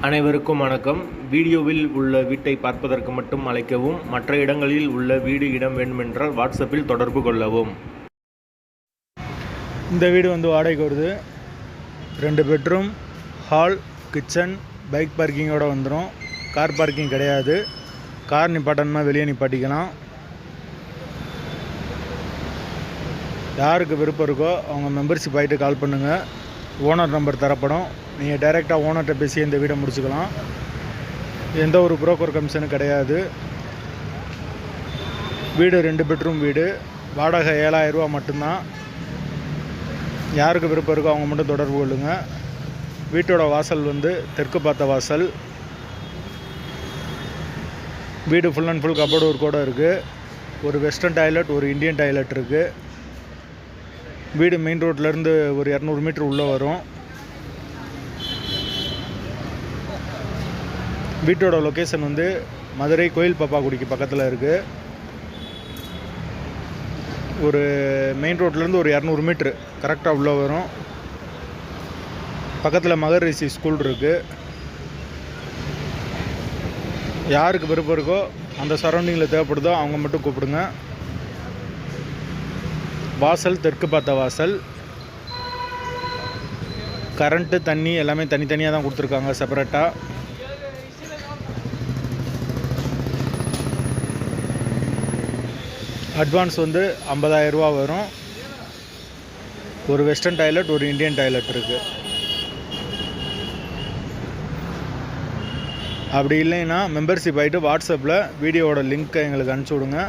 அனைவருக்கும் வணக்கம். வீடியோவில் உள்ள வீட்டை பார்ப்பதற்கு மட்டும் அழைக்கவும். மற்ற இடங்களில் உள்ள வீடு இடம் வேண்டுமென்றால் வாட்ஸ்அப்பில் தொடர்பு கொள்ளவும். இந்த வீடு வாடகைக்கு வருது. 2 பெட்ரூம், ஹால், கிச்சன், பைக் பார்க்கிங்கோடு வந்துடும். கார் பார்க்கிங் கிடையாது. கார் நிப்பாட்டணுமா வெளியே நிப்பாட்டிக்கலாம். யாருக்கு விருப்பம் இருக்கோ அவங்க மெம்பர்ஷிப் ஆகிட்டு கால் பண்ணுங்கள். ஓனர் நம்பர் தரப்படும். நீங்கள் டைரெக்டாக ஓனர்கிட்ட பேசி இந்த வீடை முடிச்சுக்கலாம். எந்த ஒரு புரோக்கர் கமிஷனும் கிடையாது. வீடு 2 பெட்ரூம் வீடு. வாடகை 7000 ரூபா மட்டும்தான். யாருக்கு விருப்பம் இருக்கோ அவங்க மட்டும் தொடர்பு கொள்ளுங்கள். வீட்டோட வாசல் தெற்கு பார்த்த வாசல். வீடு ஃபுல் அண்ட் ஃபுல் கபோர்டு ஒர்க்கோடு இருக்குது. ஒரு வெஸ்டர்ன் டாய்லெட், ஒரு இந்தியன் டாய்லெட் இருக்குது. வீடு மெயின் ரோட்லேருந்து ஒரு 200 மீட்டர் உள்ளே வரும். வீட்டோட லொக்கேஷன் மதுரை கோயில் பாப்பாக்குடிக்கு பக்கத்தில் இருக்குது. ஒரு மெயின் ரோட்லேருந்து ஒரு 200 மீட்ரு கரெக்டாக உள்ளே வரும். பக்கத்தில் மகர் ரிஷி ஸ்கூல் இருக்குது. யாருக்கு விருப்பம் இருக்கோ அந்த சரௌண்டிங்கில் தேவைப்படுதோ அவங்க மட்டும் கூப்பிடுங்க. வாசல் தெற்கு பார்த்த வாசல். கரண்ட்டு, தண்ணி எல்லாமே தனித்தனியாக தான் கொடுத்துருக்காங்க, செப்பரேட்டாக. அட்வான்ஸ் 50,000 ரூபா வரும். ஒரு வெஸ்டர்ன் டாய்லெட், ஒரு இந்தியன் டாய்லெட் இருக்குது. அப்படி இல்லைன்னா மெம்பர்ஷிப் ஆகிட்டு வாட்ஸ்அப்பில் வீடியோவோட லிங்க்கை எங்களுக்கு அனுப்பிச்சி விடுங்க.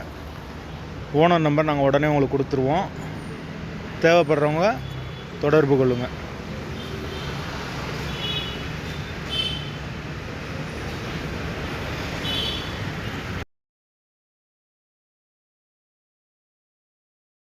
ஓனர் நம்பர் நாங்கள் உடனே உங்களுக்கு கொடுத்துருவோம். தேவைப்படுறவங்க தொடர்பு கொள்ளுங்கள்.